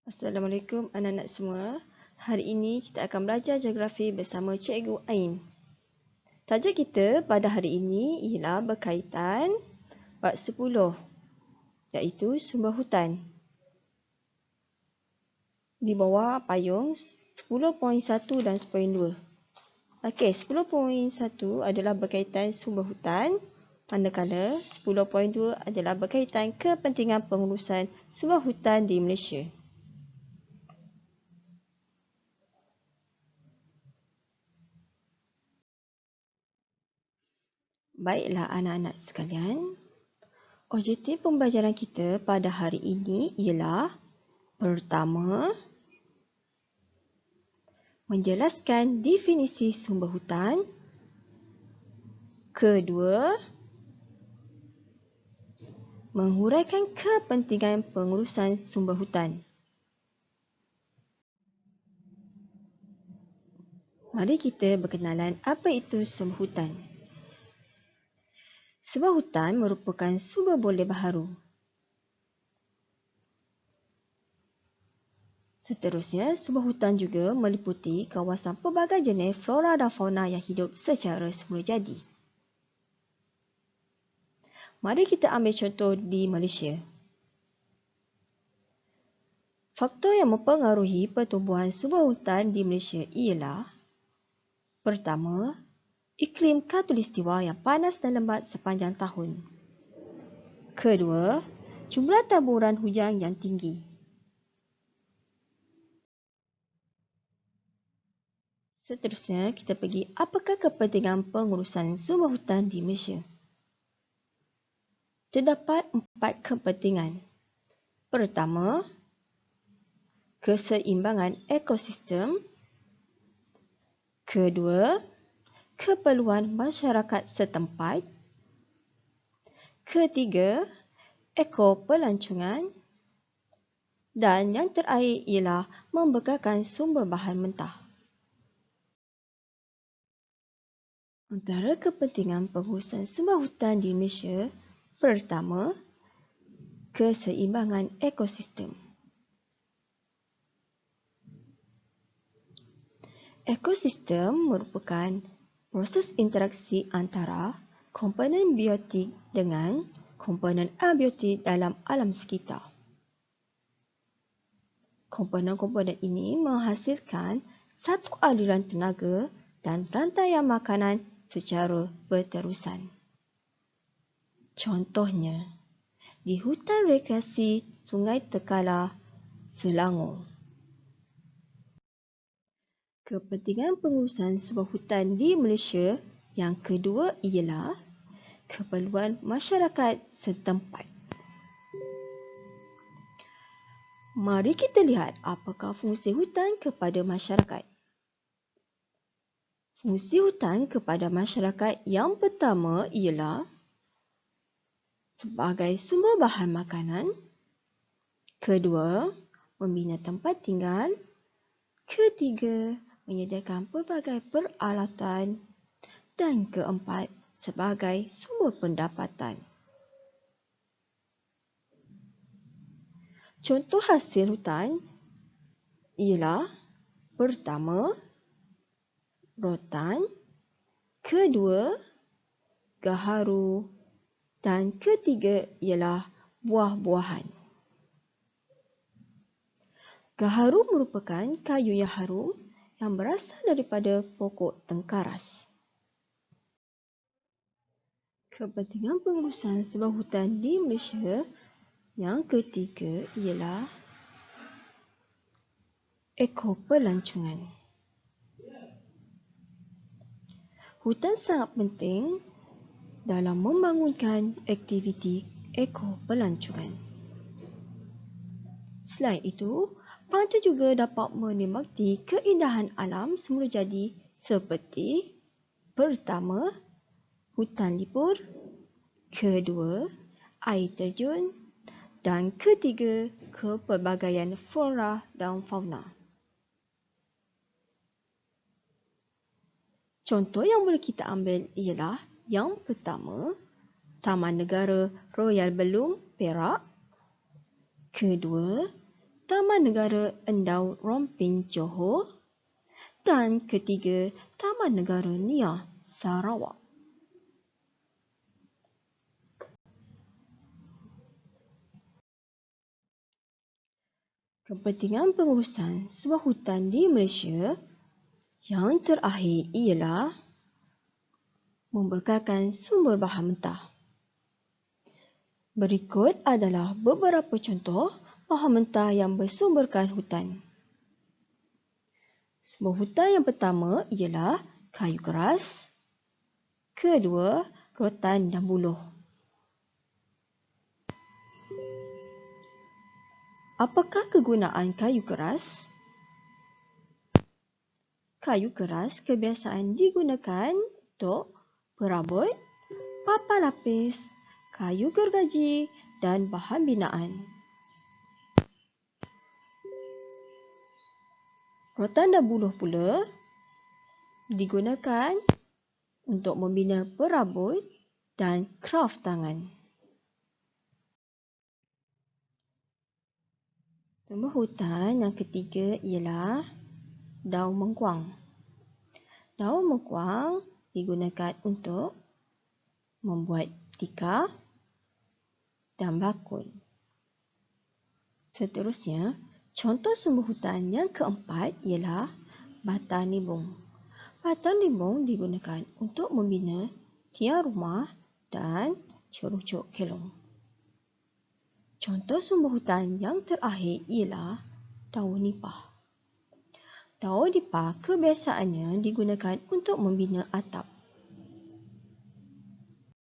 Assalamualaikum anak-anak semua. Hari ini kita akan belajar geografi bersama Cikgu Ain. Tajuk kita pada hari ini ialah berkaitan bab 10 iaitu sumber hutan. Di bawah payung 10.1 dan 10.2. Okey, 10.1 adalah berkaitan sumber hutan, manakala 10.2 adalah berkaitan kepentingan pengurusan sumber hutan di Malaysia. Baiklah anak-anak sekalian, objektif pembelajaran kita pada hari ini ialah pertama, menjelaskan definisi sumber hutan. Kedua, menghuraikan kepentingan pengurusan sumber hutan. Mari kita berkenalan apa itu sumber hutan. Sumber hutan merupakan sumber boleh baharu. Seterusnya, sumber hutan juga meliputi kawasan pelbagai jenis flora dan fauna yang hidup secara semula jadi. Mari kita ambil contoh di Malaysia. Faktor yang mempengaruhi pertumbuhan sumber hutan di Malaysia ialah: pertama, iklim khatulistiwa yang panas dan lembat sepanjang tahun. Kedua, jumlah taburan hujan yang tinggi. Seterusnya, kita pergi apakah kepentingan pengurusan sumber hutan di Malaysia. Terdapat 4 kepentingan. Pertama, keseimbangan ekosistem. Kedua, keperluan masyarakat setempat. Ketiga, ekopelancongan. Dan yang terakhir ialah membekalkan sumber bahan mentah. Antara kepentingan pengurusan sumber hutan di Malaysia, pertama, keseimbangan ekosistem. Ekosistem merupakan proses interaksi antara komponen biotik dengan komponen abiotik dalam alam sekitar. Komponen-komponen ini menghasilkan satu aliran tenaga dan rantaian makanan secara berterusan. Contohnya, di hutan rekreasi Sungai Tekala, Selangor. Kepentingan pengurusan sumber hutan di Malaysia yang kedua ialah keperluan masyarakat setempat. Mari kita lihat apakah fungsi hutan kepada masyarakat. Fungsi hutan kepada masyarakat yang pertama ialah sebagai sumber bahan makanan. Kedua, membina tempat tinggal. Ketiga, menyediakan pelbagai peralatan. Dan keempat, sebagai sumber pendapatan. Contoh hasil hutan ialah: pertama, rotan. Kedua, gaharu. Dan ketiga ialah buah-buahan. Gaharu merupakan kayu yang harum yang berasal daripada pokok tengkaras. Kepentingan pengurusan sumber hutan di Malaysia yang ketiga ialah ekopelancongan. Hutan sangat penting dalam membangunkan aktiviti ekopelancongan. Selain itu, pelancong juga dapat menikmati keindahan alam semula jadi seperti: pertama, hutan lipur. Kedua, air terjun. Dan ketiga, kepelbagaian flora dan fauna. Contoh yang boleh kita ambil ialah yang pertama, Taman Negara Royal Belum, Perak. Kedua, Taman Negara Endau Rompin Johor. Dan ketiga, Taman Negara Nia Sarawak. Kepentingan pengurusan sebuah hutan di Malaysia yang terakhir ialah membekalkan sumber bahan mentah. Berikut adalah beberapa contoh bahan mentah yang bersumberkan hutan. Sebuah hutan yang pertama ialah kayu keras. Kedua, rotan dan buluh. Apakah kegunaan kayu keras? Kayu keras kebiasaan digunakan untuk perabot, papan lapis, kayu gergaji dan bahan binaan. Rotan dan buluh pula digunakan untuk membina perabot dan kraf tangan. Sumber hutan yang ketiga ialah daun mengkuang. Daun mengkuang digunakan untuk membuat tikar dan bakul. Seterusnya, contoh sumber hutan yang keempat ialah batang limbung. Batang limbung digunakan untuk membina tiang rumah dan cercuk kelong. Contoh sumber hutan yang terakhir ialah daun nipah. Daun nipah kebiasaannya digunakan untuk membina atap.